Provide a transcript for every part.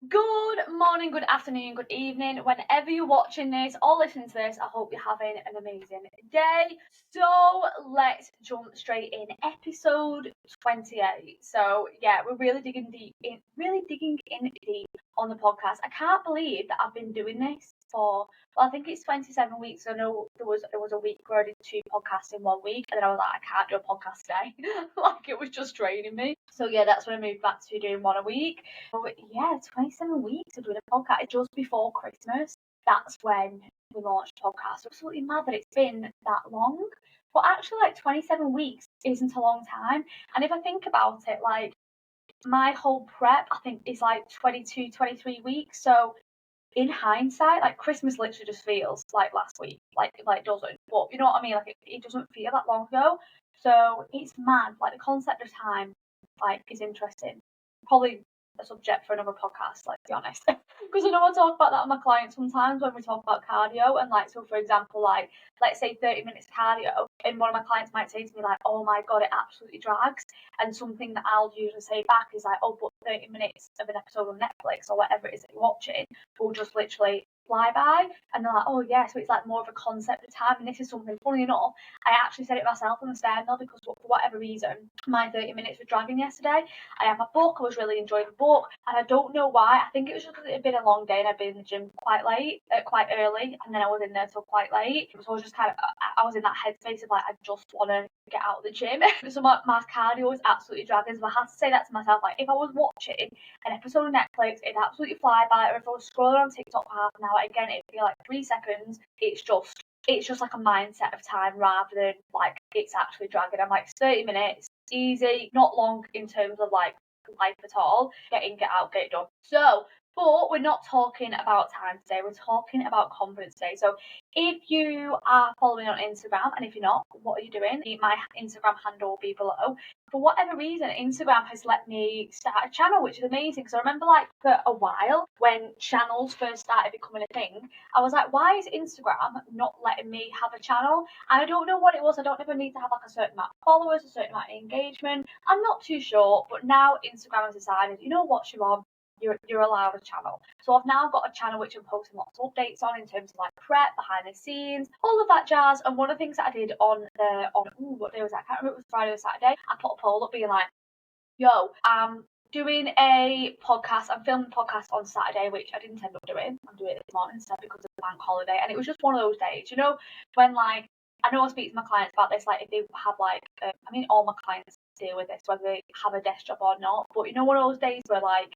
Good morning, good afternoon, good evening, whenever you're watching this or listening to this. I hope you're having an amazing day. So let's jump straight in. Episode 28. So yeah, we're really digging in deep on the podcast. I can't believe that I've been doing this for, well, I think it's 27 weeks. I know there was a week where I did 2 podcasts in 1 week, and then I was like, I can't do a podcast today. Like, it was just draining me. So yeah, that's when I moved back to doing 1 a week. So yeah, 27 weeks of doing a podcast just before Christmas. That's when we launched the podcast. Absolutely mad that it's been that long. But actually, like, 27 weeks isn't a long time. And if I think about it, like, my whole prep, I think, is like 22, 23 weeks. So in hindsight, like, Christmas literally just feels like last week. Like it doesn't. But you know what I mean? Like, it doesn't feel that long ago. So it's mad. Like, the concept of time, like, is interesting. Probably a subject for another podcast, like, to be honest. Because I know I talk about that with my clients sometimes when we talk about cardio. And like, so for example, like, let's say 30 minutes cardio, and one of my clients might say to me like, oh my god, it absolutely drags. And something that I'll usually say back is like, oh, but 30 minutes of an episode on Netflix or whatever it is that you're watching will just literally fly by. And they're like, oh yeah, so it's like more of a concept of time. And this is something, funny enough, I actually said it myself on the stair mill, because for whatever reason my 30 minutes were dragging yesterday. I had my book, I was really enjoying the book, and I don't know why. I think it was just because it had been a long day and I'd been in the gym quite early, and then I was in there till quite late. So I was just kind of, I was in that headspace of like, I just want to get out of the gym. So my cardio was absolutely dragging. So I had to say that to myself, like, if I was watching an episode of Netflix, it'd absolutely fly by, or if I was scrolling on TikTok for half an hour, again, it'd be like 3 seconds. It's just like a mindset of time rather than like it's actually dragging. I'm like, 30 minutes, easy, not long in terms of like life at all. Get in, get out, get it done. So, but we're not talking about time today, we're talking about confidence today. So if you are following on Instagram, and if you're not, what are you doing? My Instagram handle will be below. For whatever reason, Instagram has let me start a channel, which is amazing. Because I remember, like, for a while when channels first started becoming a thing, I was like, why is Instagram not letting me have a channel? And I don't know what it was. I don't ever need to have like a certain amount of followers, a certain amount of engagement. I'm not too sure. But now Instagram has decided, you know what, Siobhan? You're allowed a channel. So I've now got a channel which I'm posting lots of updates on in terms of like prep, behind the scenes, all of that jazz. And one of the things that I did on what day was that? I can't remember if it was Friday or Saturday. I put a poll up being like, yo, I'm doing a podcast. I'm filming a podcast on Saturday, which I didn't end up doing. I'm doing it this morning instead because of the bank holiday. And it was just one of those days, you know, when, like, I know I speak to my clients about this, like, if they have like, I mean, all my clients deal with this, whether they have a desk job or not. But you know, one of those days where, like,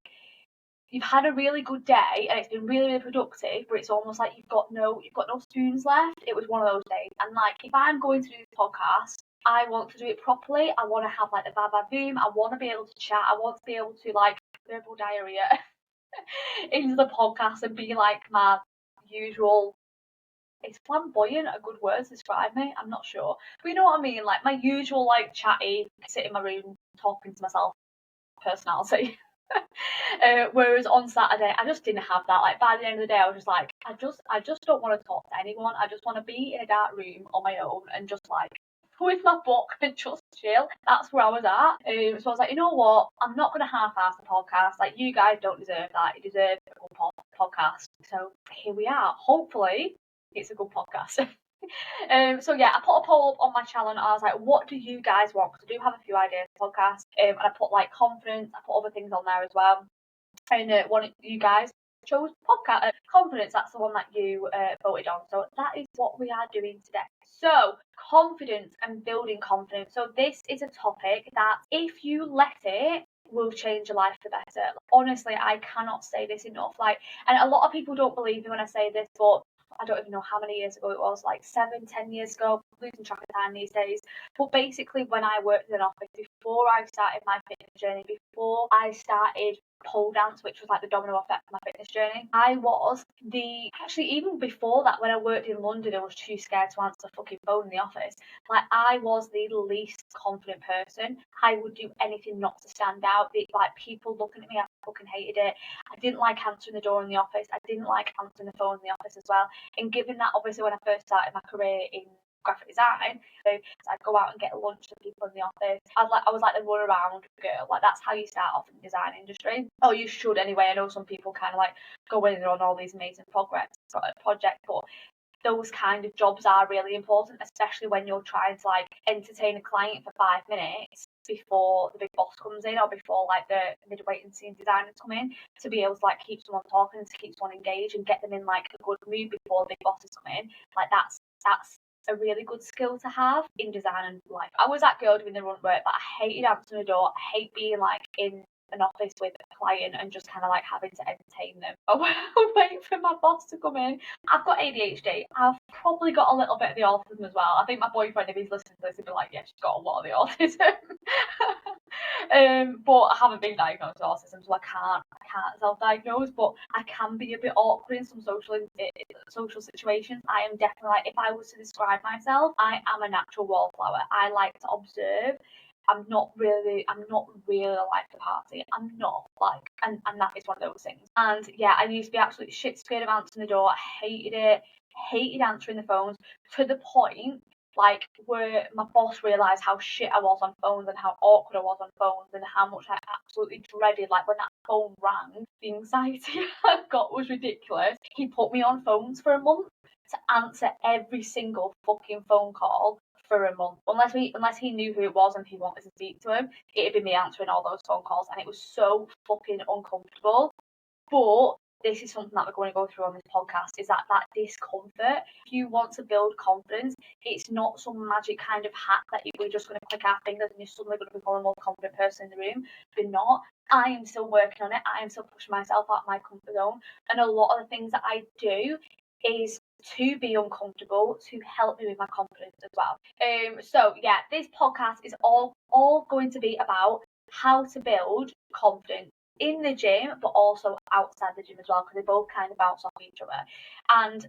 you've had a really good day and it's been really, really productive, but it's almost like you've got no spoons left. It was one of those days. And like, if I'm going to do this podcast, I want to do it properly. I want to have like the boom. I want to be able to chat. I want to be able to, like, verbal diarrhea into the podcast and be like my usual. Is flamboyant a good word to describe me? I'm not sure. But you know what I mean? Like, my usual, like, chatty, sit in my room talking to myself personality. Whereas on Saturday, I just didn't have that. Like, by the end of the day, I was just like, I just don't want to talk to anyone. I just want to be in a dark room on my own and just, like, with my book and just chill. That's where I was at. So I was like, you know what? I'm not going to half-ass the podcast. Like, you guys don't deserve that. You deserve a good podcast. So here we are. Hopefully, it's a good podcast. So yeah, I put a poll up on my channel and I was like, what do you guys want? Because I do have a few ideas for podcasts. And I put like confidence, I put other things on there as well. And one of you guys chose podcast confidence. That's the one that you voted on. So that is what we are doing today. So confidence and building confidence. So this is a topic that, if you let it, will change your life for the better. Honestly, I cannot say this enough. Like, and a lot of people don't believe me when I say this, but I don't even know how many years ago it was, like 7-10 years ago, losing track of time these days. But basically, when I worked in an office, before I started my fitness journey, before I started pole dance, which was like the domino effect of my fitness journey, I was actually, even before that, when I worked in London, I was too scared to answer the fucking phone in the office. Like, I was the least confident person. I would do anything not to stand out. Like, people looking at me, I fucking hated it. I didn't like answering the door in the office. I didn't like answering the phone in the office as well. And given that, obviously, when I first started my career in graphic design. So I'd go out and get lunch with people in the office. I was like the run around girl. Like that's how you start off in the design industry. Oh, you should anyway. I know some people kind of like go in on all these amazing projects, but those kind of jobs are really important, especially when you're trying to like entertain a client for 5 minutes before the big boss comes in, or before like the midweight and senior designers come in, to be able to like keep someone talking, to keep someone engaged and get them in like a good mood before the big bosses come in. Like that's a really good skill to have in design and life. I was that girl doing the run work, but I hated answering the door. I hate being like in an office with a client and just kind of like having to entertain them or wait for my boss to come in. I've got ADHD. I've probably got a little bit of the autism as well. I think my boyfriend, if he's listening to this, he'd be like, yeah, she's got a lot of the autism. But I haven't been diagnosed with autism, so I can't self-diagnose, but I can be a bit awkward in some social situations. I am definitely like, if I was to describe myself, I am a natural wallflower. I like to observe. I'm not really like a party. I'm not like, and that is one of those things. And yeah, I used to be absolutely shit scared of answering the door. I hated it. Hated answering the phones, to the point like where my boss realised how shit I was on phones and how awkward I was on phones and how much I absolutely dreaded, like when that phone rang, the anxiety I got was ridiculous. He put me on phones for a month to answer every single fucking phone call for a month. Unless he knew who it was and he wanted to speak to him, it'd be me answering all those phone calls, and it was so fucking uncomfortable. But this is something that we're going to go through on this podcast, is that discomfort. If you want to build confidence, it's not some magic kind of hack that we're just going to click our fingers and you're suddenly going to become a more confident person in the room. You're not. I am still working on it. I am still pushing myself out of my comfort zone. And a lot of the things that I do is to be uncomfortable, to help me with my confidence as well. So yeah, this podcast is all going to be about how to build confidence in the gym, but also outside the gym as well, because they both kind of bounce off each other. And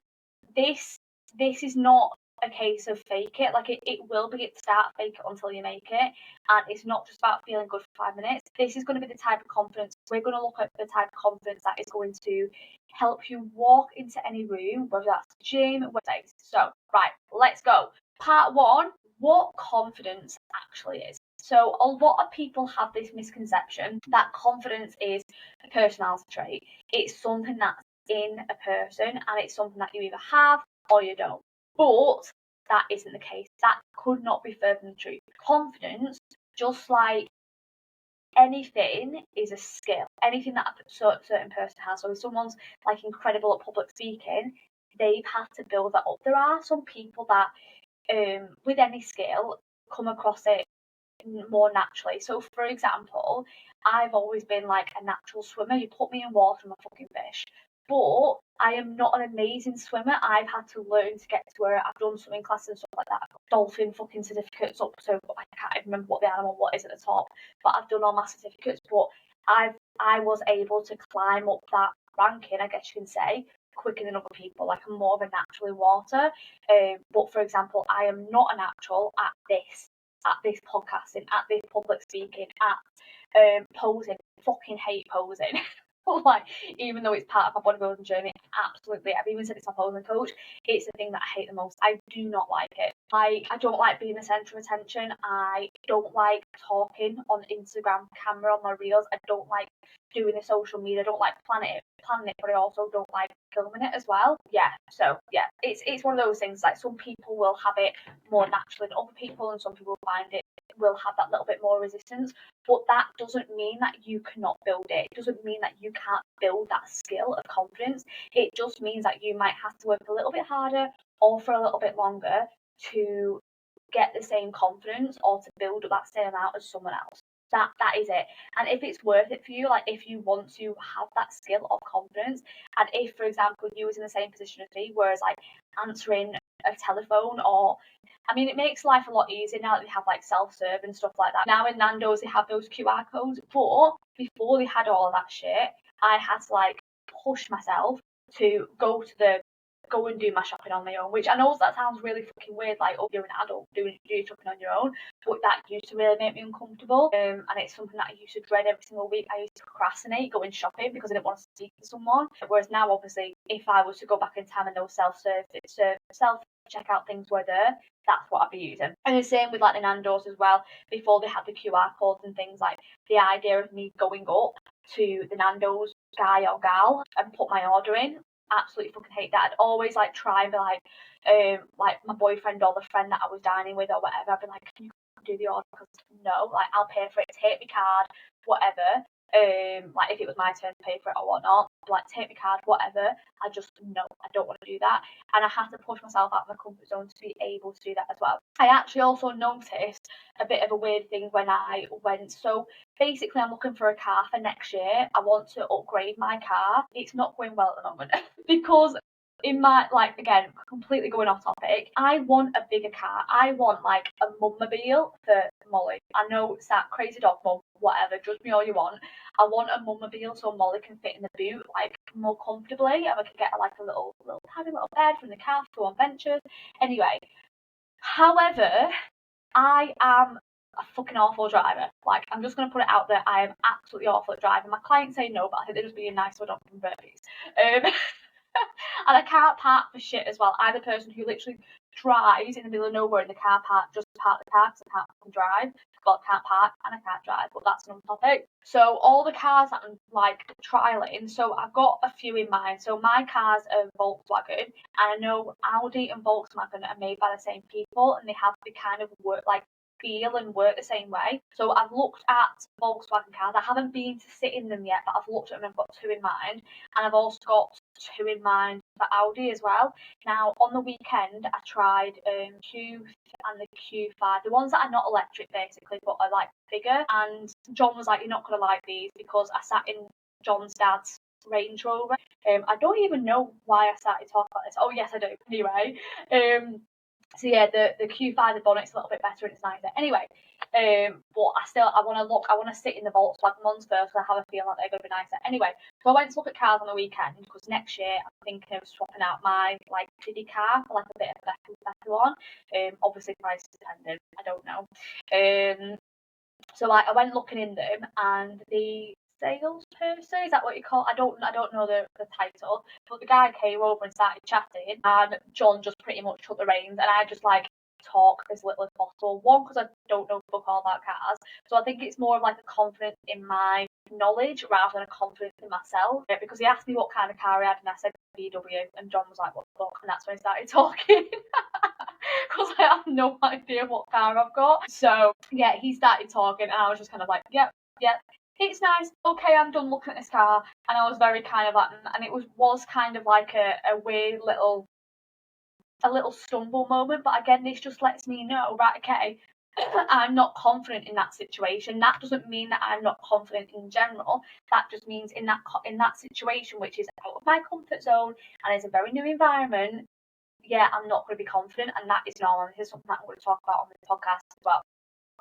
this is not a case of fake it. Like it will be at the start, fake it until you make it. And it's not just about feeling good for 5 minutes. This is going to be the type of confidence. We're going to look at the type of confidence that is going to help you walk into any room, whether that's the gym, whatever. So, right, let's go. Part 1, what confidence actually is. So a lot of people have this misconception that confidence is a personality trait. It's something that's in a person, and it's something that you either have or you don't. But that isn't the case. That could not be further from the truth. Confidence, just like anything, is a skill. Anything that a certain person has. So if someone's like incredible at public speaking, they've had to build that up. There are some people that with any skill come across it more naturally. So for example, I've always been like a natural swimmer. You put me in water, I'm a fucking fish. But I am not an amazing swimmer. I've had to learn to get to where I've done swimming classes and stuff like that. I've got dolphin fucking certificates up, so I can't even remember what the animal is at the top. But I've done all my certificates. But I was able to climb up that ranking, I guess you can say, quicker than other people. Like I'm more of a natural in water. But for example, I am not a natural at this podcasting, at this public speaking, at posing. Fucking hate posing. Like, even though it's part of my bodybuilding journey, absolutely. I've even said it's my posing coach. It's the thing that I hate the most. I do not like it. Like, I don't like being the centre of attention. I don't like talking on Instagram camera on my reels. I don't like doing the social media. I don't like planning it, but I also don't like filming it as well. Yeah, so yeah, it's one of those things. Like, some people will have it more naturally than other people, and some people find it will have that little bit more resistance. But that doesn't mean that you cannot build it. It doesn't mean that you can't build that skill of confidence. It just means that you might have to work a little bit harder or for a little bit longer to get the same confidence or to build up that same amount as someone else. That is it. And if it's worth it for you, like if you want to have that skill of confidence, and if, for example, you was in the same position as me, whereas like answering a telephone, or I mean, it makes life a lot easier now that they have like self-serve and stuff like that. Now in Nando's they have those QR codes, but before they had all of that shit, I had to like push myself to go and do my shopping on my own, which I know that sounds really fucking weird, like, oh, you're an adult doing your shopping on your own, but that used to really make me uncomfortable, and it's something that I used to dread every single week. I used to procrastinate going shopping because I didn't want to speak to someone, whereas now, obviously, if I was to go back in time and those self-serve check out things were there, that's what I'd be using. And the same with like the Nando's as well. Before they had the QR codes and things, like the idea of me going up to the Nando's guy or gal and put my order in, absolutely fucking hate that. I'd always like try and be like my boyfriend or the friend that I was dining with or whatever, I'd be like, can you do the order? Because no, like I'll pay for it, take my card, whatever. Like if it was my turn to pay for it or whatnot, like take my card, whatever. I just no, I don't want to do that, and I have to push myself out of my comfort zone to be able to do that as well. I actually also noticed a bit of a weird thing when I went. So basically, I'm looking for a car for next year. I want to upgrade my car. It's not going well at the moment because in my, like, again, completely going off topic, I want a bigger car. I want like a mummobile for Molly. I know it's that crazy dog mum, whatever, judge me all you want. I want a mummobile so Molly can fit in the boot like more comfortably, and we can get like a little tiny little bed from the car to go on ventures. Anyway, however, I am a fucking awful driver. Like, I'm just gonna put it out there. I am absolutely awful at driving. My clients say no, but I think they're just being nice so I don't convert these. And I can't park for shit as well. I'm the person who literally drives in the middle of nowhere in the car park just to park the car because I can't fucking drive. Well, I can't park and I can't drive, but that's another topic. So all the cars that I'm like trialing, so I've got a few in mind. So my car's a Volkswagen, and I know Audi and Volkswagen are made by the same people, and they have to kind of work like feel and work the same way. So I've looked at Volkswagen cars. I haven't been to sit in them yet, but I've looked at them and I've got two in mind. And I've also got two in mind for Audi as well. Now, on the weekend, I tried Q and the Q5, the ones that are not electric basically, but are like bigger. And John was like, you're not going to like these, because I sat in John's dad's Range Rover. I don't even know why I started talking about this. Oh, yes, I do. Anyway, so yeah, the Q5, the bonnet's a little bit better and it's nicer. Anyway, but I want to sit in the Volkswagen ones first, because I have a feeling like they're going to be nicer. Anyway, so I went to look at cars on the weekend, because next year I'm thinking of swapping out my like kiddie car for like a bit of a better one. Obviously price dependent, I don't know. So like I went looking in them, and the salesperson, is that what you call it? I don't know the title, but the guy came over and started chatting, and John just pretty much took the reins, and I just like talk as little as possible. One, because I don't know fuck all about cars, so I think it's more of like a confidence in my knowledge rather than a confidence in myself. Because he asked me what kind of car I had, and I said VW, and John was like, what the fuck? And that's when he started talking. Because I have no idea what car I've got. So yeah, he started talking, and I was just kind of like, yep, it's nice. Okay, I'm done looking at this car. And I was very kind of like, and it was kind of like a weird little stumble moment. But again, this just lets me know, right, okay, I'm not confident in that situation. That doesn't mean that I'm not confident in general. That just means in that situation, which is out of my comfort zone and is a very new environment, yeah, I'm not going to be confident, and that is normal. This is something that I'm going to talk about on this podcast as well.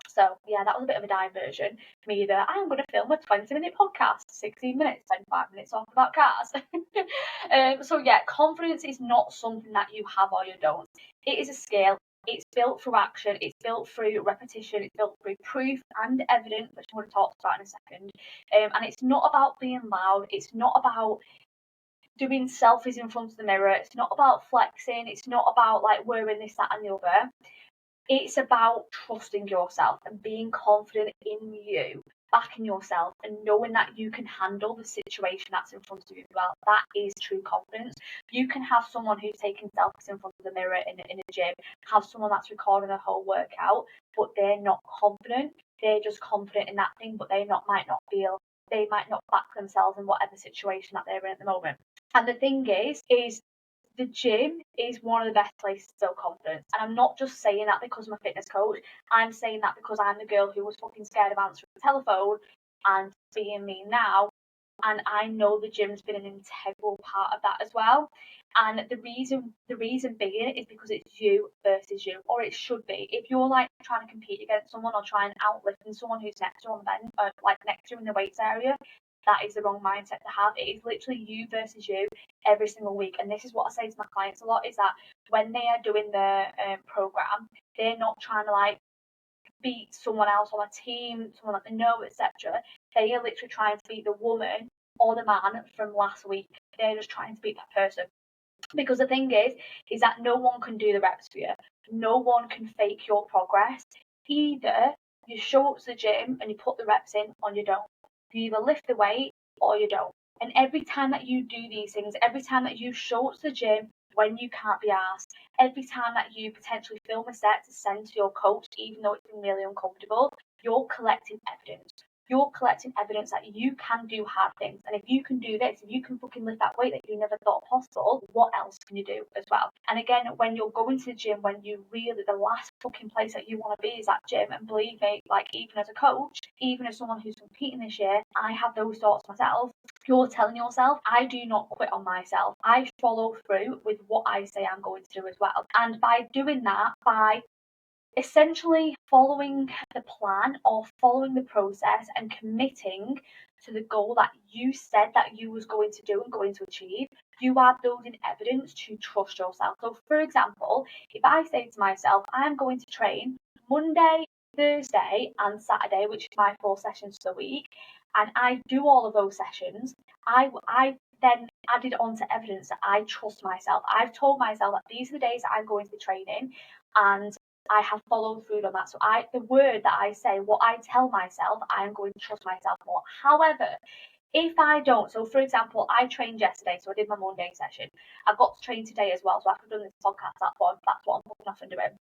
So yeah, that was a bit of a diversion for me that I'm going to film a 20-minute podcast, 16 minutes, 25 minutes talking about cars. So yeah, confidence is not something that you have or you don't. It is a skill. It's built through action. It's built through repetition. It's built through proof and evidence, which I'm going to talk about in a second. And it's not about being loud. It's not about doing selfies in front of the mirror. It's not about flexing. It's not about like wearing this, that, and the other. It's about trusting yourself and being confident in you, backing yourself, and knowing that you can handle the situation that's in front of you as well. That is true confidence. You can have someone who's taking selfies in front of the mirror in a gym, have someone that's recording a whole workout, but they're not confident. They're just confident in that thing, but they might not back themselves in whatever situation that they're in at the moment. And the thing is the gym is one of the best places to build confidence. And I'm not just saying that because I'm a fitness coach. I'm saying that because I'm the girl who was fucking scared of answering the telephone and being me now. And I know the gym's been an integral part of that as well. And the reason being is because it's you versus you, or it should be. If you're like trying to compete against someone or try and outlift someone who's next to you on the bench, or like next to you in the weights area, that is the wrong mindset to have. It is literally you versus you every single week. And this is what I say to my clients a lot, is that when they are doing their program, they're not trying to like beat someone else on a team, someone that they know, etc. They are literally trying to beat the woman or the man from last week. They're just trying to beat that person. Because the thing is that no one can do the reps for you. No one can fake your progress. Either you show up to the gym and you put the reps in, or you don't. You either lift the weight or you don't. And every time that you do these things, every time that you show up to the gym when you can't be asked, every time that you potentially film a set to send to your coach, even though it's been really uncomfortable, you're collecting evidence. You're collecting evidence that you can do hard things. And if you can do this, if you can fucking lift that weight that you never thought possible, what else can you do as well? And again, when you're going to the gym, when you really, the last fucking place that you want to be is that gym. And believe me, like even as a coach, even as someone who's competing this year, I have those thoughts myself. You're telling yourself, I do not quit on myself. I follow through with what I say I'm going to do as well. And by doing that, by essentially following the plan or following the process and committing to the goal that you said that you was going to do and going to achieve, you are building evidence to trust yourself. So for example, if I say to myself, I'm going to train Monday, Thursday and Saturday, which is my 4 sessions per week, and I do all of those sessions, I then added on to evidence that I trust myself. I've told myself that these are the days that I'm going to be training, and I have followed through on that. So the word that I say, what I tell myself, I am going to trust myself more. However, if I don't, so for example, I trained yesterday, so I did my Monday session. I got to train today as well, so I could have done this podcast. That's what I'm putting off and doing.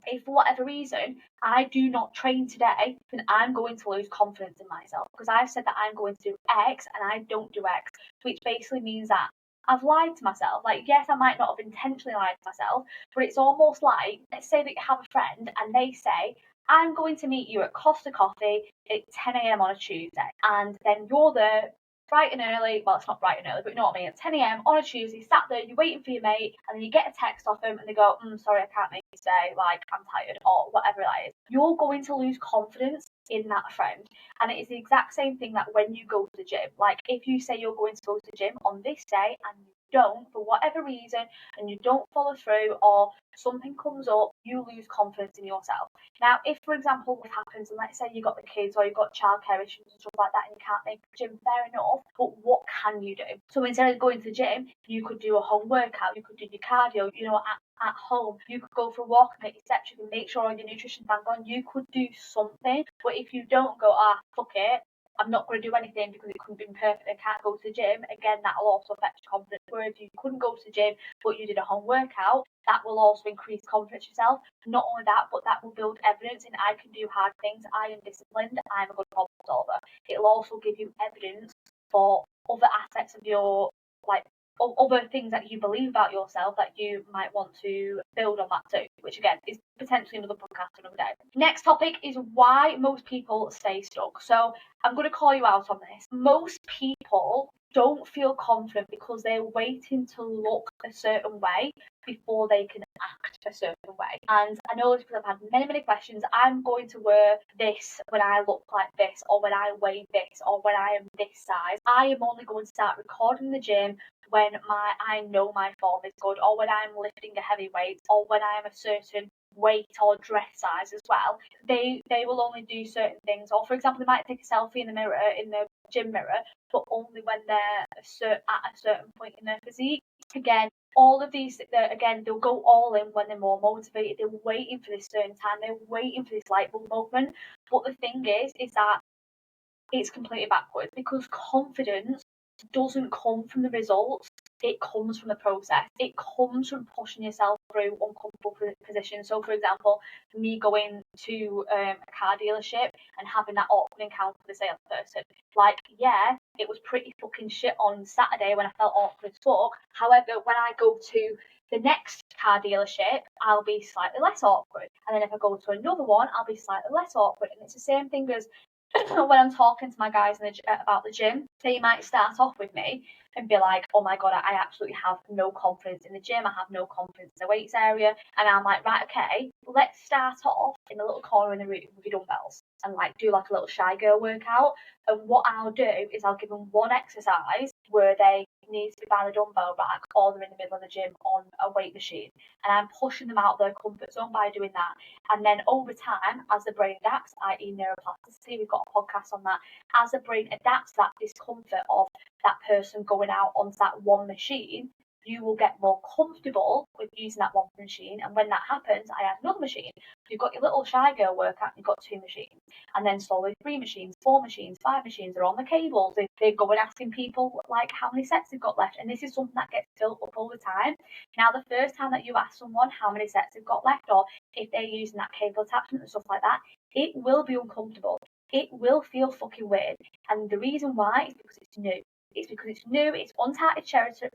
If for whatever reason I do not train today, then I'm going to lose confidence in myself because I've said that I'm going to do X and I don't do X, which basically means that I've lied to myself. Like, yes, I might not have intentionally lied to myself, but it's almost like, let's say that you have a friend and they say, I'm going to meet you at Costa Coffee at 10 a.m. on a Tuesday. And then you're there bright and early. Well, it's not bright and early, but you know what I mean. At 10 a.m. on a Tuesday, sat there, you're waiting for your mate, and then you get a text off them and they go, sorry, I can't make it today. Like, I'm tired, or whatever that is. You're going to lose confidence in that friend. And it is the exact same thing that when you go to the gym. Like, if you say you're going to go to the gym on this day and you don't, for whatever reason, and you don't follow through, or something comes up, you lose confidence in yourself. Now, if, for example, what happens, and let's say you got the kids or you've got childcare issues and stuff like that, and you can't make the gym, fair enough, but what can you do? So instead of going to the gym, you could do a home workout, you could do your cardio, at home, you could go for a walk and make your steps, you can make sure all your nutrition bang on, you could do something. But if you don't go, fuck it, I'm not going to do anything because it couldn't be perfect, I can't go to the gym, again, that'll also affect your confidence. Where if you couldn't go to the gym, but you did a home workout, that will also increase confidence in yourself. Not only that, but that will build evidence in I can do hard things, I am disciplined, I'm a good problem solver. It'll also give you evidence for other aspects of your, like, other things that you believe about yourself that you might want to build on that too, which again is potentially another podcast another day. Next topic is why most people stay stuck. So I'm going to call you out on this. Most people don't feel confident because they're waiting to look a certain way before they can act a certain way. And I know this because I've had many questions. I'm going to wear this when I look like this, or when I weigh this, or when I am this size. I am only going to start recording the gym when I know my form is good, or when I'm lifting a heavy weight, or when I am a certain weight or dress size as well. They will only do certain things. Or for example, they might take a selfie in the mirror, in the gym mirror, but only when they're at a certain point in their physique. Again, all of these, again, they'll go all in when they're more motivated. They're waiting for this certain time. They're waiting for this light bulb moment. But the thing is that it's completely backwards, because confidence doesn't come from the results, it comes from the process. It comes from pushing yourself through uncomfortable positions. So, for example, me going to a car dealership and having that awkward encounter with the salesperson. Like, yeah, it was pretty fucking shit on Saturday when I felt awkward as fuck. However, when I go to the next car dealership, I'll be slightly less awkward. And then if I go to another one, I'll be slightly less awkward. And it's the same thing as when I'm talking to my guys about the gym. They might start off with me and be like, oh my god, I absolutely have no confidence in the gym, I have no confidence in the weights area. And I'm like, right, okay, let's start off in a little corner in the room with your dumbbells and like do like a little shy girl workout. And what I'll do is I'll give them one exercise where they need to be by the dumbbell rack, or they're in the middle of the gym on a weight machine, and I'm pushing them out of their comfort zone by doing that. And then over time, as the brain adapts, i.e. neuroplasticity, we've got a podcast on that, as the brain adapts that discomfort of that person going out onto that one machine, you will get more comfortable with using that one machine. And when that happens, I add another machine. You've got your little shy girl workout, you've got 2 machines. And then slowly 3 machines, 4 machines, 5 machines are on the cables. They go and asking people like how many sets they've got left. And this is something that gets built up all the time. Now, the first time that you ask someone how many sets they've got left, or if they're using that cable attachment and stuff like that, it will be uncomfortable. It will feel fucking weird. And the reason why is because it's new. It's because it's new, it's uncharted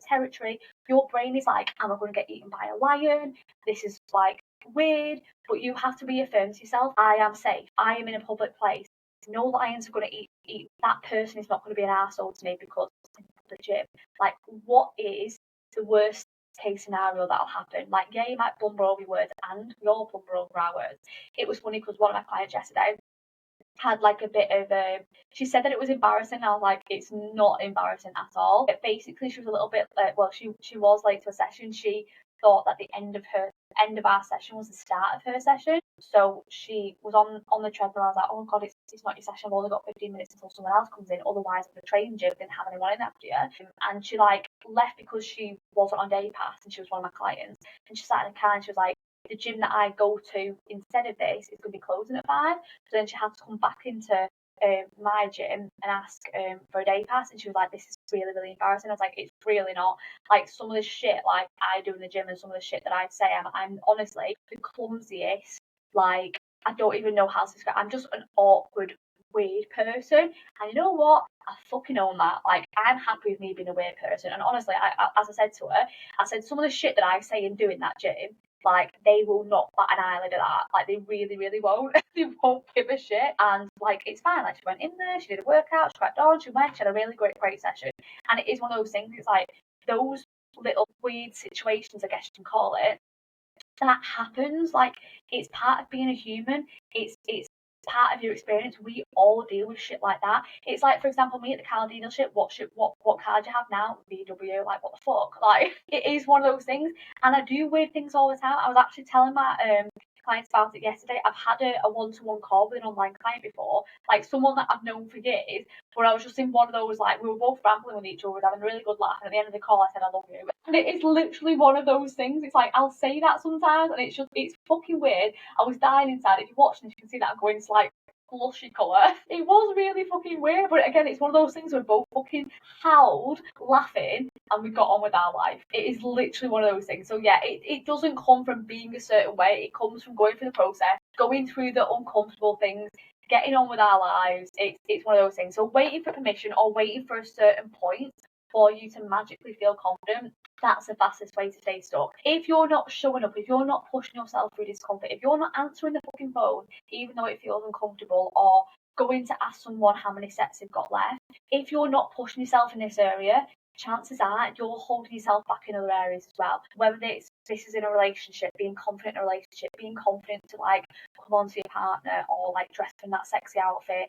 territory. Your brain is like, am I going to get eaten by a lion? This is like weird. But you have to reaffirm to yourself, I am safe. I am in a public place. No lions are going to eat. That person is not going to be an arsehole to me because it's in the gym. Like, what is the worst case scenario that'll happen? Like, yeah, you might blumber over your words, and we all blumber over our words. It was funny because one of my clients yesterday had like a bit of she said that it was embarrassing. I was like, it's not embarrassing at all. But basically, she was a little bit she was late to a session. She thought that the end of our session was the start of her session. So she was on the treadmill. I was like, oh god, it's not your session. I've only got 15 minutes until someone else comes in. Otherwise, the training gym didn't have anyone in after you. And she like left because she wasn't on day pass and she was one of my clients. And she sat in the car and she was like, the gym that I go to instead of this is going to be closing at 5. So then she had to come back into my gym and ask for a day pass, and she was like, this is really, really embarrassing. I was like, it's really not. Like, some of the shit like I do in the gym and some of the shit that I say, I'm honestly the clumsiest. Like, I don't even know how to describe. I'm just an awkward, weird person. And you know what? I fucking own that. Like, I'm happy with me being a weird person. And honestly, I as I said to her, I said some of the shit that I say and do in that gym, like, they will not bat an eyelid at that. Like, they really, really won't. They won't give a shit. And, like, it's fine. Like, she went in there, she did a workout, she cracked on, she had a really great session. And it is one of those things, it's like, those little weird situations, I guess you can call it, that happens. Like, it's part of being a human. It's part of your experience. We all deal with shit like that. It's like, for example, me at the car dealership, what car do you have now? VW. Like, what the fuck? Like, it is one of those things. And I do weird things all the time. I was actually telling my clients about it yesterday. I've had a one-to-one call with an online client before, like someone that I've known for years, where I was just in one of those, like, we were both rambling with each other, we were having a really good laugh, and at the end of the call I said I love you. And it is literally one of those things. It's like, I'll say that sometimes and it's fucking weird. I was dying inside. If you're watching this, you can see that I'm going to like blushy colour. It was really fucking weird, but again, it's one of those things where we both fucking howled, laughing, and we got on with our life. It is literally one of those things. So yeah, it doesn't come from being a certain way. It comes from going through the process, going through the uncomfortable things, getting on with our lives. It's one of those things. So waiting for permission or waiting for a certain point for you to magically feel confident, that's the fastest way to stay stuck. If you're not showing up, if you're not pushing yourself through discomfort, if you're not answering the fucking phone, even though it feels uncomfortable, or going to ask someone how many sets they've got left, if you're not pushing yourself in this area, chances are you're holding yourself back in other areas as well. Whether this is in a relationship, being confident in a relationship, being confident to like come on to your partner or like dress in that sexy outfit,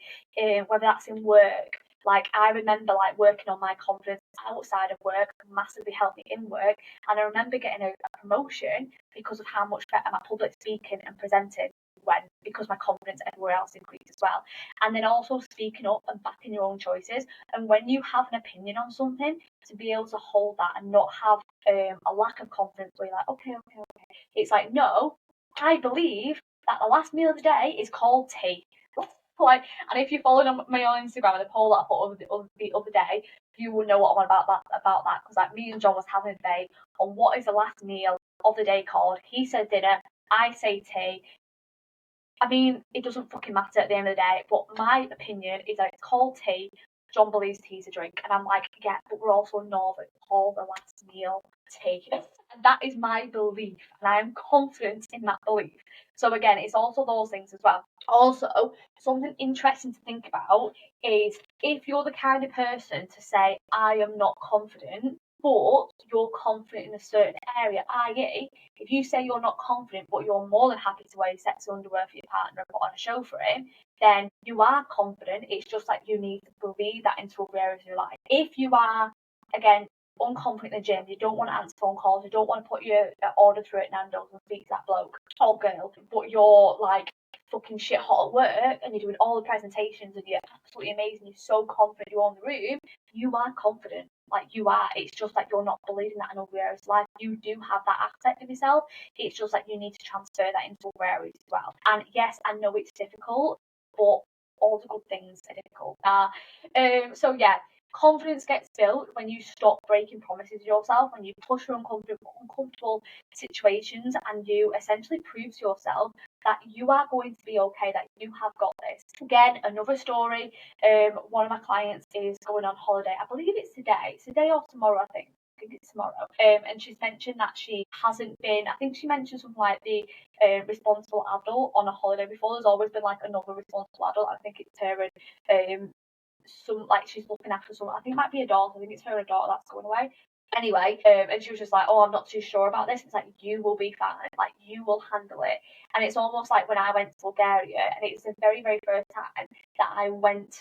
whether that's in work. Like, I remember like working on my confidence outside of work massively helped me in work, and I remember getting a promotion because of how much better my public speaking and presenting went, because my confidence everywhere else increased as well. And then also speaking up and backing your own choices. And when you have an opinion on something, to be able to hold that and not have a lack of confidence where you're like, okay. It's like, no, I believe that the last meal of the day is called tea. Like, and if you're following me on Instagram and the poll that I put the other day, you will know what I'm on about that. Because like, me and John was having a debate on what is the last meal of the day called. He said dinner, I say tea. I mean, it doesn't fucking matter at the end of the day, but my opinion is that it's called tea. John believes tea's a drink, and I'm like, yeah, but we're also northern. Call the last meal tea. And that is my belief, and I am confident in that belief. So again, it's also those things as well. Also, something interesting to think about is if you're the kind of person to say, I am not confident, but you're confident in a certain area, i.e., if you say you're not confident, but you're more than happy to wear sexy underwear for your partner and put on a show for him, then you are confident. It's just like you need to believe that into other areas of your life. If you are, again, unconfident in the gym, you don't want to answer phone calls, you don't want to put your order through at Nando's and speak to that bloke or girl, but you're like fucking shit hot at work and you're doing all the presentations and you're absolutely amazing, you're so confident, you own the room, you are confident. like you are. It's just like you're not believing that in other areas of life. You do have that aspect of yourself. It's just like you need to transfer that into other areas as well. And yes, I know it's difficult, but all the good things are difficult. So yeah, confidence gets built when you stop breaking promises to yourself, when you push for uncomfortable situations, and you essentially prove to yourself that you are going to be okay, that you have got this. Again, another story. One of my clients is going on holiday. I believe it's today or tomorrow, I think it's tomorrow. And she's mentioned that she hasn't been, I think she mentioned something like the responsible adult on a holiday before. There's always been like another responsible adult. I think it's her and some, like, she's looking after someone. I think it might be a daughter. I think it's her and a daughter that's going away. Anyway, and she was just like, oh, I'm not too sure about this. It's like, you will be fine. Like, you will handle it. And it's almost like when I went to Bulgaria, and it's the very, very first time that I went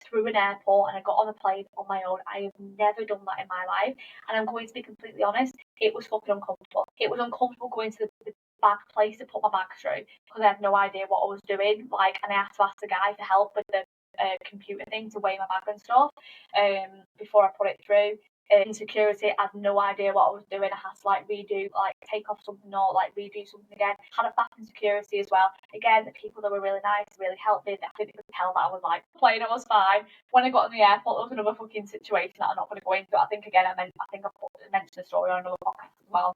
through an airport and I got on a plane on my own. I have never done that in my life. And I'm going to be completely honest, it was fucking uncomfortable. It was uncomfortable going to the bag place to put my bag through because I had no idea what I was doing. Like, and I had to ask the guy for help with the computer thing to weigh my bag and stuff before I put it through. In security, I had no idea what I was doing. I had to like redo, like take off something or like redo something again. Had a back in security as well. Again, the people that were really nice, really helped me. I think they could tell that I was like playing, I was fine. When I got in the airport, there was another fucking situation that I'm not going to go into. I think again, I mentioned the story on another podcast as well.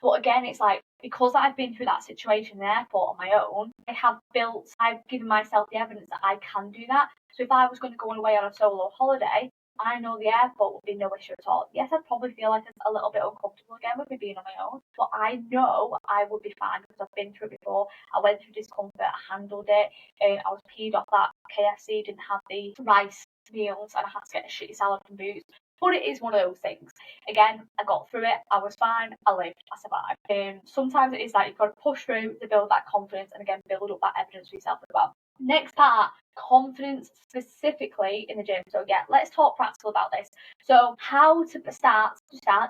But again, it's like, because I've been through that situation in the airport on my own, I've given myself the evidence that I can do that. So if I was going to go away on a solo holiday, I know the airport would be no issue at all. Yes, I'd probably feel like it's a little bit uncomfortable again with me being on my own, but I know I would be fine because I've been through it before. I went through discomfort, I handled it, and I was peed off that KFC didn't have the rice meals, and I had to get a shitty salad from Boots. But it is one of those things. Again, I got through it. I was fine. I lived. I survived. Sometimes it is that you've got to push through to build that confidence, and again, build up that evidence for yourself as well. Next part, confidence specifically in the gym. So yeah, let's talk practical about this. So how to start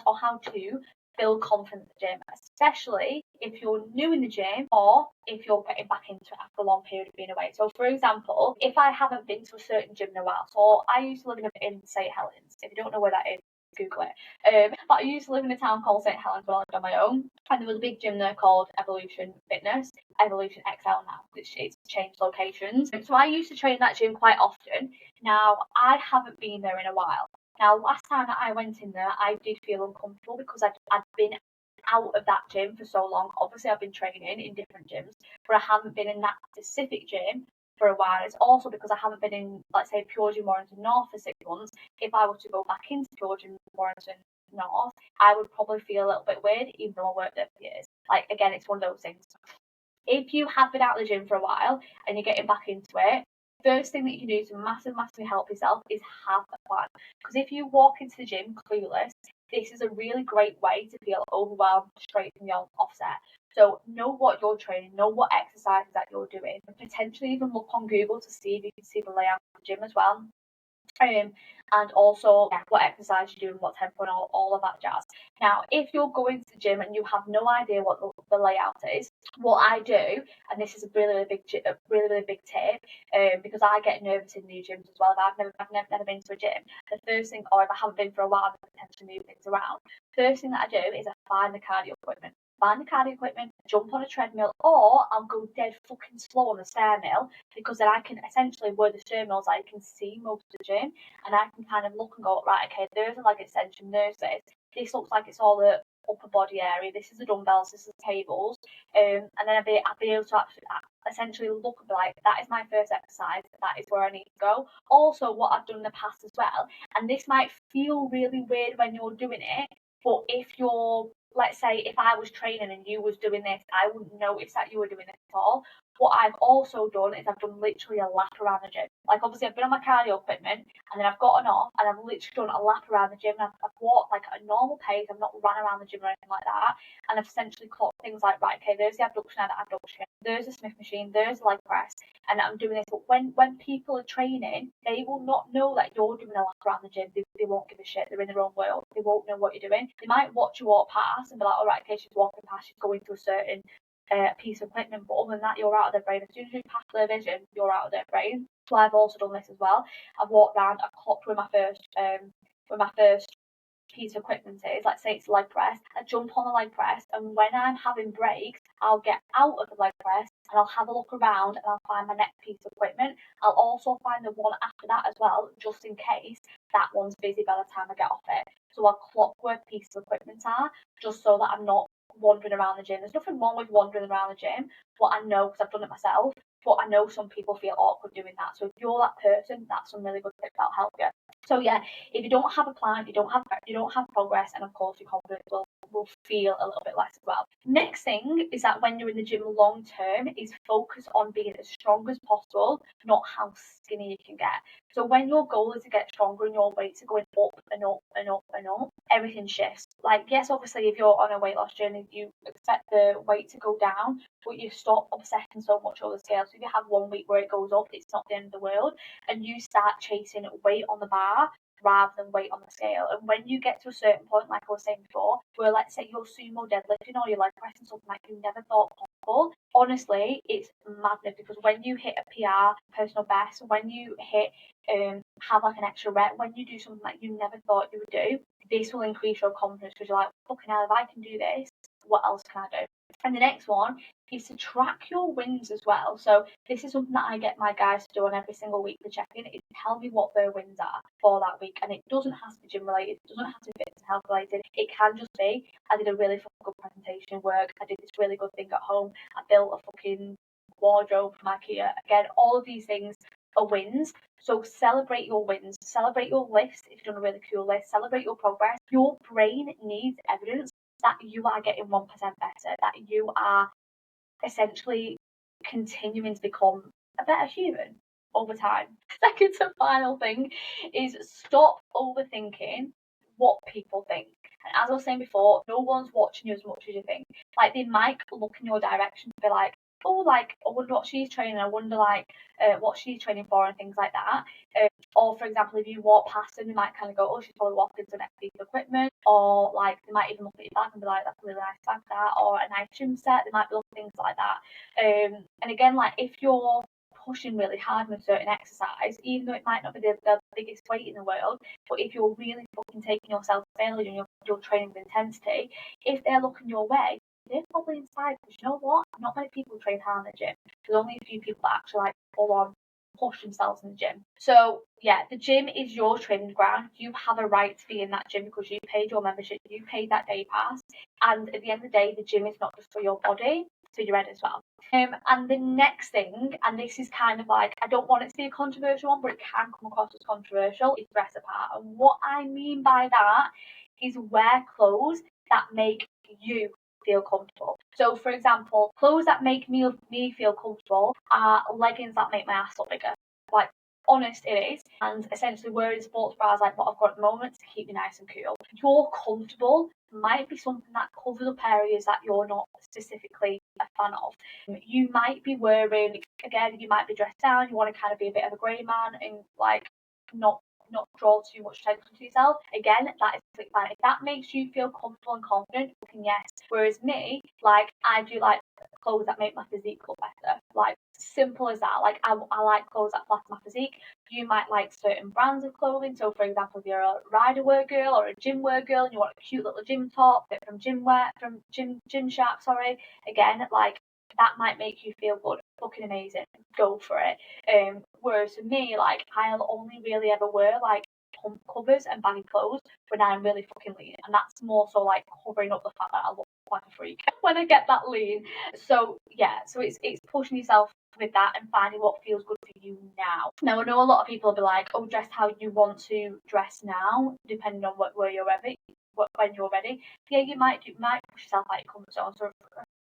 or how to build confidence in the gym, especially if you're new in the gym or if you're getting back into it after a long period of being away. So for example, if I haven't been to a certain gym in a while, so I used to live in St. Helens. If you don't know where that is, Google it. But I used to live in a town called St. Helens when I lived on my own, and there was a big gym there called Evolution Fitness, Evolution XL now, which it's changed locations. So I used to train that gym quite often. Now I haven't been there in a while. Now, last time that I went in there, I did feel uncomfortable because I'd been out of that gym for so long. Obviously, I've been training in different gyms, but I haven't been in that specific gym for a while. It's also because I haven't been in, let's say, Pure Gym Warrington North for 6 months. If I were to go back into Pure Gym Warrington North, I would probably feel a little bit weird, even though I worked there for years. Like, again, it's one of those things. If you have been out of the gym for a while and you're getting back into it, first thing that you can do to massively help yourself is have a plan. Because if you walk into the gym clueless, this is a really great way to feel overwhelmed straight from the offset. So know what you're training, know what exercises that you're doing, and potentially even look on Google to see if you can see the layout of the gym as well. And also what exercise you're doing, what tempo, and all of that jazz. Now, if you're going to the gym and you have no idea what the layout is, what I do, and this is a really big tip, because I get nervous in new gyms as well. If I've never been to a gym, the first thing, or if I haven't been for a while, I potentially move things around. First thing that I do is I find the cardio equipment. Find the cardio equipment, jump on a treadmill, or I'll go dead fucking slow on the stair mill, because then I can essentially, where the stair mills, I can see most of the gym, and I can kind of look and go, right, okay, there's a leg extension, there's this. This looks like it's all the upper body area. This is the dumbbells, this is the tables, and then I'll be able to actually essentially look and be like, that is my first exercise, that is where I need to go. Also, what I've done in the past as well, and this might feel really weird when you're doing it, but if you're, let's say, if I was training and you was doing this, I wouldn't notice that you were doing this at all. What I've also done is I've done literally a lap around the gym. Like, obviously, I've been on my cardio equipment, and then I've gotten off, and I've literally done a lap around the gym, and I've walked like at a normal pace. I've not run around the gym or anything like that. And I've essentially clocked things like, right, okay, there's the abduction and abduction, there's the Smith machine, there's the leg press, and I'm doing this. But when people are training, they will not know that you're doing a lap around the gym. They won't give a shit. They're in their own world. They won't know what you're doing. They might watch you walk past and be like, all right, okay, she's walking past, she's going to a certain piece of equipment, but other than that, you're out of their brain. As soon as you pass their vision, you're out of their brain. So I've also done this as well. I've walked around, I've clocked where my first with my first piece of equipment is, let's say it's leg press, I jump on the leg press, and when I'm having breaks, I'll get out of the leg press and I'll have a look around and I'll find my next piece of equipment. I'll also find the one after that as well, just in case that one's busy by the time I get off it. So I'll clock where pieces of equipment are, just so that I'm not wandering around the gym. There's nothing wrong with wandering around the gym, but I know, because I've done it myself, but I know some people feel awkward doing that. So if you're that person, that's some really good tips that'll help you. So yeah, if you don't have a plan, you don't have progress, and of course your confidence will feel a little bit less as well. Next thing is that when you're in the gym long term, is focus on being as strong as possible, not how skinny you can get. So when your goal is to get stronger and your weights are going up and up and up and up, everything shifts. Like, yes, obviously if you're on a weight loss journey, you expect the weight to go down, but you stop obsessing so much over the scale. So if you have 1 week where it goes up, it's not the end of the world, and you start chasing weight on the bar rather than weight on the scale. And when you get to a certain point, like I was saying before, where let's say you're sumo deadlifting or you're leg pressing something like you never thought possible, honestly, it's madness, because when you hit a PR, personal best, when you hit have like an extra rep, when you do something that you never thought you would do, this will increase your confidence, because you're like, fucking hell, if I can do this, what else can I do? And the next one is to track your wins as well. So this is something that I get my guys to do on every single week to check in, is tell me what their wins are for that week. And it doesn't have to be gym related, it doesn't have to be fitness and health related. It can just be, I did a really good presentation work, I did this really good thing at home, I built a fucking wardrobe from IKEA. Again, all of these things are wins. So celebrate your wins, celebrate your list if you've done a really cool list, celebrate your progress. Your brain needs evidence that you are getting 1% better, that you are essentially continuing to become a better human over time. Second to final thing is stop overthinking what people think. And as I was saying before, no one's watching you as much as you think. Like, they might look in your direction and be like, oh, like, I wonder what she's training, I wonder like what she's training for and things like that. Or for example, if you walk past them, they might kind of go, oh, she's probably walking to the next piece of equipment. Or like, they might even look at your bag and be like, that's a really nice bag, that. Or a nice gym set, they might be looking at things like that. And again, like, if you're pushing really hard with a certain exercise, even though it might not be the biggest weight in the world, but if you're really fucking taking yourself seriously and you're training with intensity, if they're looking your way, they're probably inspired, because you know what? Not many people train hard in the gym. There's only a few people that actually like full on push themselves in the gym. So yeah, the gym is your training ground. You have a right to be in that gym because you paid your membership, you paid that day pass, and at the end of the day, the gym is not just for your body, it's for your head as well. And the next thing, and this is kind of like, I don't want it to be a controversial one, but it can come across as controversial, is dress apart. And what I mean by that is wear clothes that make you feel comfortable. So for example, clothes that make me feel comfortable are leggings that make my ass look bigger. Like, honest it is. And essentially wearing sports bras like what I've got at the moment to keep me nice and cool. You're comfortable might be something that covers up areas that you're not specifically a fan of. You might be wearing, again, you might be dressed down, you want to kind of be a bit of a grey man and like not draw too much attention to yourself. Again, that is completely fine. If that makes you feel comfortable and confident, then yes. Whereas me, like, I do like clothes that make my physique look better. Like, simple as that. Like, I like clothes that flatter my physique. You might like certain brands of clothing. So for example, if you're a rider wear girl or a gym wear girl and you want a cute little gym top from Gymshark, sorry. Again, like, that might make you feel good. Fucking amazing. Go for it. Whereas for me, like, I'll only really ever wear like pump covers and baggy clothes when I'm really fucking lean, and that's more so like covering up the fact that I look like a freak when I get that lean. So yeah, so it's pushing yourself with that and finding what feels good for you now. Now I know a lot of people will be like, oh, dress how you want to dress now, depending on where you're ready, when you're ready. Yeah, you might push yourself out your comfort zone. So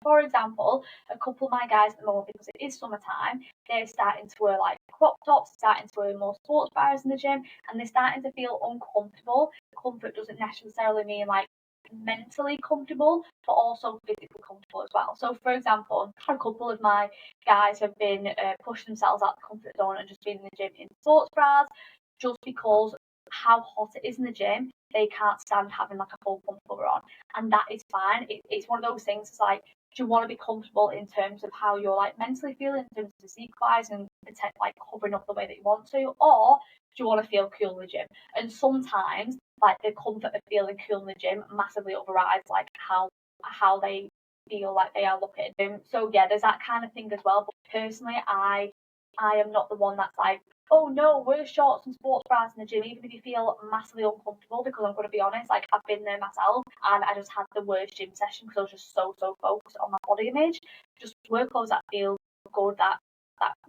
for example, a couple of my guys at the moment, because it is summertime, they're starting to wear like crop tops, starting to wear more sports bras in the gym, and they're starting to feel uncomfortable. Comfort doesn't necessarily mean like mentally comfortable, but also physically comfortable as well. So for example, a couple of my guys have been pushing themselves out the comfort zone and just being in the gym in sports bras, just because how hot it is in the gym, they can't stand having like a full pump cover on, and that is fine. It's one of those things. It's like, do you want to be comfortable in terms of how you're like mentally feeling, in terms of physique wise and like covering up the way that you want to, or do you want to feel cool in the gym? And sometimes, like, the comfort of feeling cool in the gym massively overrides, like, how they feel like they are looking. So yeah, there's that kind of thing as well. But personally, I am not the one that's like, oh no, wear shorts and sports bras in the gym, even if you feel massively uncomfortable, because I'm going to be honest, like, I've been there myself, and I just had the worst gym session because I was just so focused on my body image. Just wear clothes that feel good, that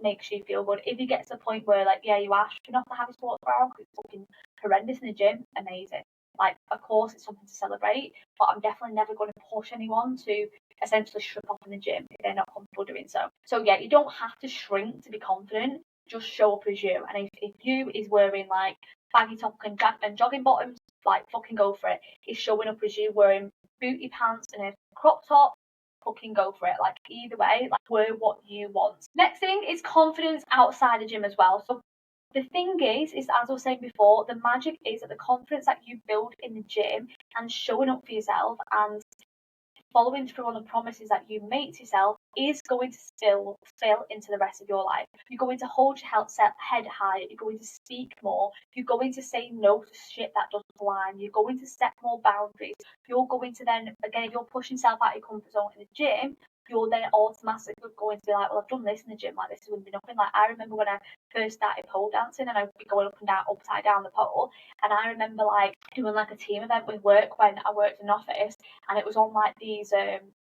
makes you feel good. If you get to the point where, like, yeah, you are stripping off to have a sports bra because it's fucking horrendous in the gym, amazing. Like, of course, it's something to celebrate, but I'm definitely never going to push anyone to essentially strip off in the gym if they're not comfortable doing so. So yeah, you don't have to shrink to be confident. Just show up as you. And if you is wearing like baggy top and jogging bottoms, like, fucking go for it. If showing up as you wearing booty pants and a crop top, fucking go for it. Like, either way, like, wear what you want. Next thing is confidence outside the gym as well. So the thing is as I was saying before, the magic is that the confidence that you build in the gym and showing up for yourself and following through on the promises that you make to yourself is going to spill into the rest of your life. You're going to hold your head high. You're going to speak more. You're going to say no to shit that doesn't align. You're going to set more boundaries. You're going to then, again, if you're pushing yourself out of your comfort zone in the gym, you're then automatically going to be like, well, I've done this in the gym, like, this is going to be nothing. Like, I remember when I first started pole dancing and I would be going up and down, upside down the pole, and I remember, like, doing like a team event with work when I worked in an office, and it was on like these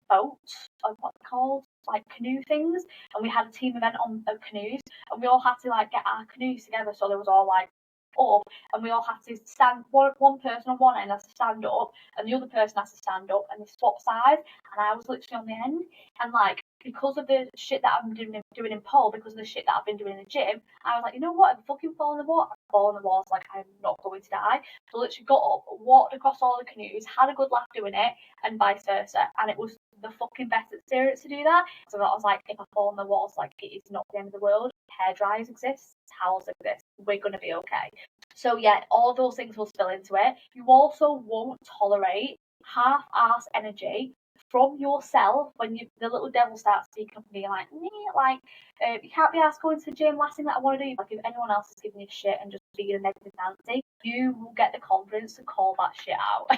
boats, or what they're called, like canoe things, and we had a team event on canoes, and we all had to like get our canoes together, so there was all like up, and we all had to stand, one person on one end has to stand up, and the other person has to stand up, and they swap sides, and I was literally on the end, and like, because of the shit that I've been doing in pole, because of the shit that I've been doing in the gym, I was like, you know what, I've fucking fallen in the water. I fall in the water, like, I'm not going to die. So I literally got up, walked across all the canoes, had a good laugh doing it, and vice versa. And it was the fucking best experience to do that. So I was like, if I fall in the water, like, it is not the end of the world. Hair dryers exist, towels exist. We're going to be okay. So yeah, all those things will spill into it. You also won't tolerate half-ass energy from yourself when the little devil starts speaking up and being like, you can't be asked going to the gym. Last thing that I want to do, like, if anyone else is giving you shit and just being a negative Nancy, you will get the confidence to call that shit out,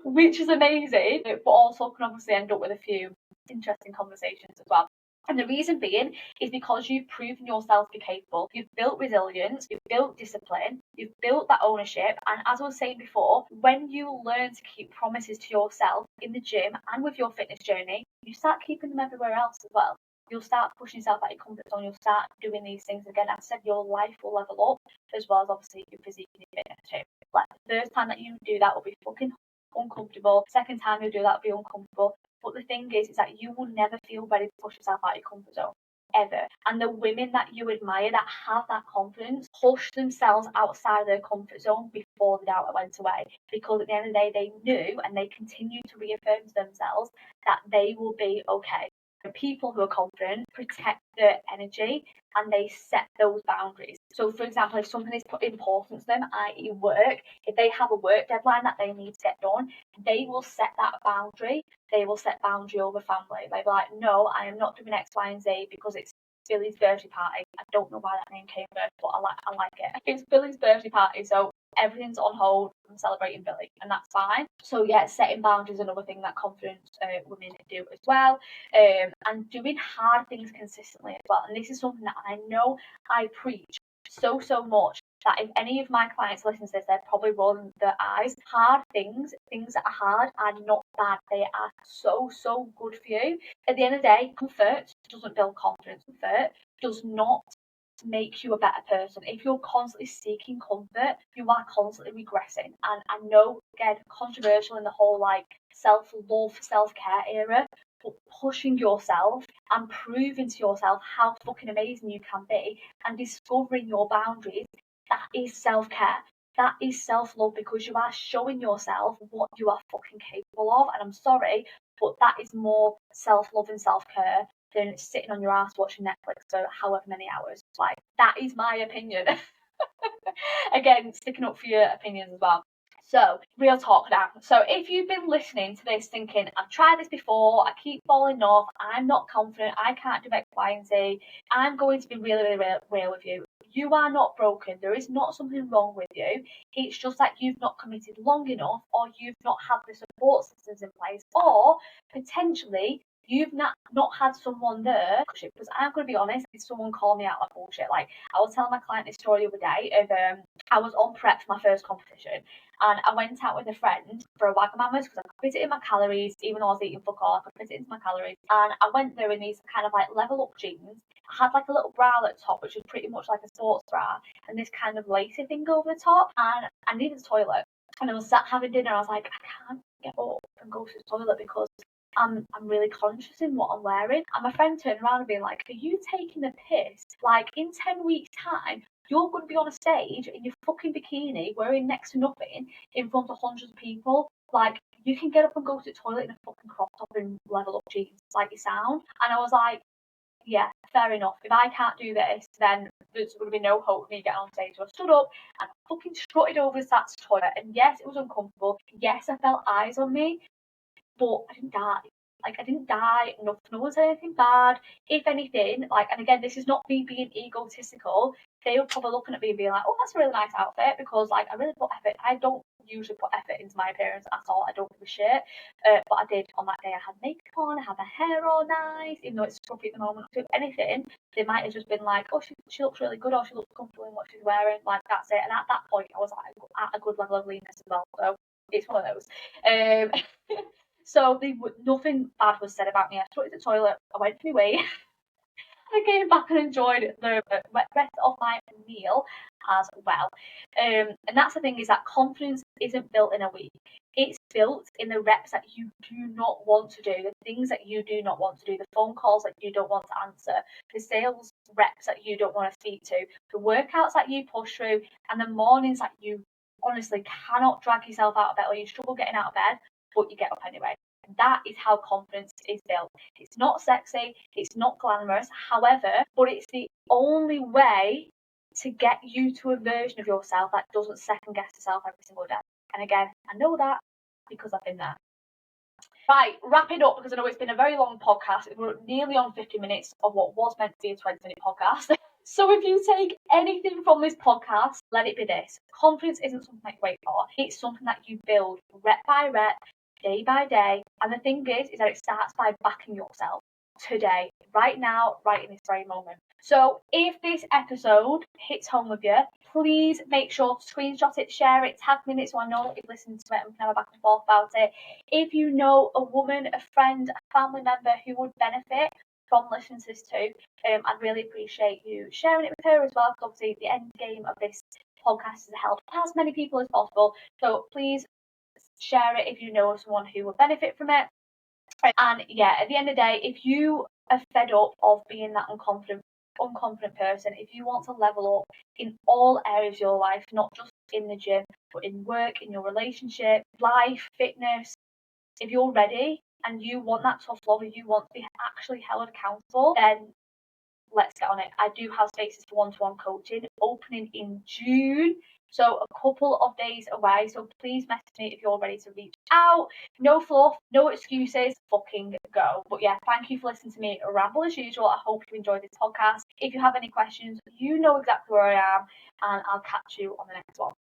which is amazing, but also can obviously end up with a few interesting conversations as well. And the reason being is because you've proven yourself to be capable. You've built resilience, you've built discipline, you've built that ownership. And as I was saying before, when you learn to keep promises to yourself in the gym and with your fitness journey, you start keeping them everywhere else as well. You'll start pushing yourself out of your comfort zone. You'll start doing these things again. As I said, your life will level up, as well as obviously your physique and your fitness too. Like, the first time that you do that will be fucking uncomfortable. Second time you'll do that will be uncomfortable. But the thing is that you will never feel ready to push yourself out of your comfort zone, ever. And the women that you admire that have that confidence push themselves outside of their comfort zone before the doubt went away. Because at the end of the day, they knew, and they continue to reaffirm to themselves, that they will be okay. The people who are confident protect their energy and they set those boundaries. So, for example, if something is important to them, i.e. work, if they have a work deadline that they need to get done, they will set that boundary. They will set boundary over family. They'll be like, no, I am not doing X, Y, and Z because it's Billy's birthday party. I don't know why that name came first, but I like it. It's Billy's birthday party, so everything's on hold. I'm celebrating Billy, and that's fine. So yeah, setting boundaries is another thing that confident women do as well, and doing hard things consistently as well. And this is something that I know I preach so much, that if any of my clients listen to this, they're probably rolling their eyes. Hard things that are hard, are not bad. They are so good for you. At the end of the day, comfort doesn't build confidence. Comfort does not make you a better person. If you're constantly seeking comfort, you are constantly regressing. And I know, again, controversial in the whole like self-love, self-care era, but pushing yourself and proving to yourself how fucking amazing you can be and discovering your boundaries, that is self-care. That is self-love, because you are showing yourself what you are fucking capable of. And I'm sorry, but that is more self-love and self-care than sitting on your ass watching Netflix for however many hours. Like, that is my opinion. Again, sticking up for your opinions as well. So, real talk now. So, if you've been listening to this thinking, I've tried this before, I keep falling off, I'm not confident, I can't do X, Y, and Z, I'm going to be really real with you. You are not broken. There is not something wrong with you. It's just that you've not committed long enough, or you've not had the support systems in place, or potentially you've not had someone there. Because I'm going to be honest, if someone called me out like bullshit, like I was telling my client this story the other day of I was on prep for my first competition, and I went out with a friend for a Wagamama's because I could fit it in my calories, even though I was eating fuck all, I could fit it into my calories. And I went there in these kind of like level up jeans. I had like a little bra at the top, which was pretty much like a sports bra, and this kind of lacy thing over the top. And I needed the toilet. And I was sat having dinner, I was like, I can't get up and go to the toilet because I'm really conscious in what I'm wearing. And my friend turned around and being like, are you taking the piss? Like, in 10 weeks' time, you're going to be on a stage in your fucking bikini wearing next to nothing in front of hundreds of people. Like, you can get up and go to the toilet in a fucking crop top and level up jeans like you sound. And I was like, yeah, fair enough. If I can't do this, then there's going to be no hope of me getting on stage. So I stood up and fucking strutted over the Sats toilet. And yes, it was uncomfortable. Yes, I felt eyes on me, but I didn't die. Like, I didn't die. No one said anything bad. If anything, like, and again, this is not me being egotistical. They were probably looking at me and being like, oh, that's a really nice outfit, because, like, I really put effort. I don't usually put effort into my appearance at all. I don't give a shit. But I did on that day. I had makeup on. I had my hair all nice, even though it's scruffy at the moment. If anything, they might have just been like, oh, she looks really good, or she looks comfortable in what she's wearing. Like, that's it. And at that point, I was like at a good level of leanness as well. So it's one of those. So nothing bad was said about me. I strutted the toilet, I went for my wee. I came back and enjoyed the rest of my meal as well. And that's the thing, is that confidence isn't built in a week. It's built in the reps that you do not want to do, the things that you do not want to do, the phone calls that you don't want to answer, the sales reps that you don't want to speak to, the workouts that you push through, and the mornings that you honestly cannot drag yourself out of bed, or you struggle getting out of bed, but you get up anyway. That is how confidence is built. It's not sexy, it's not glamorous, however, but it's the only way to get you to a version of yourself that doesn't second guess itself every single day. And again, I know that because I've been there. Right, wrap it up, because I know it's been a very long podcast. We're nearly on 50 minutes of what was meant to be a 20-minute podcast. So if you take anything from this podcast, let it be this. Confidence isn't something that you wait for. It's something that you build rep by rep, day by day. And the thing is that it starts by backing yourself today, right now, right in this very moment. So if this episode hits home with you, please make sure to screenshot it, share it, tag me in it so I know that you've listened to it and we can have a back and forth about it. If you know a woman, a friend, a family member who would benefit from listening to this too, I'd really appreciate you sharing it with her as well, because obviously the end game of this podcast is to help as many people as possible. So please share it if you know someone who will benefit from it. And yeah, at the end of the day, if you are fed up of being that unconfident person, if you want to level up in all areas of your life, not just in the gym, but in work, in your relationship, life, fitness, if you're ready and you want that tough love, and you want to be actually held accountable, then let's get on it. I do have spaces for one-to-one coaching opening in June. So a couple of days away. So please message me if you're ready to reach out. No fluff, no excuses, fucking go. But yeah, thank you for listening to me ramble as usual. I hope you enjoyed this podcast. If you have any questions, you know exactly where I am, and I'll catch you on the next one.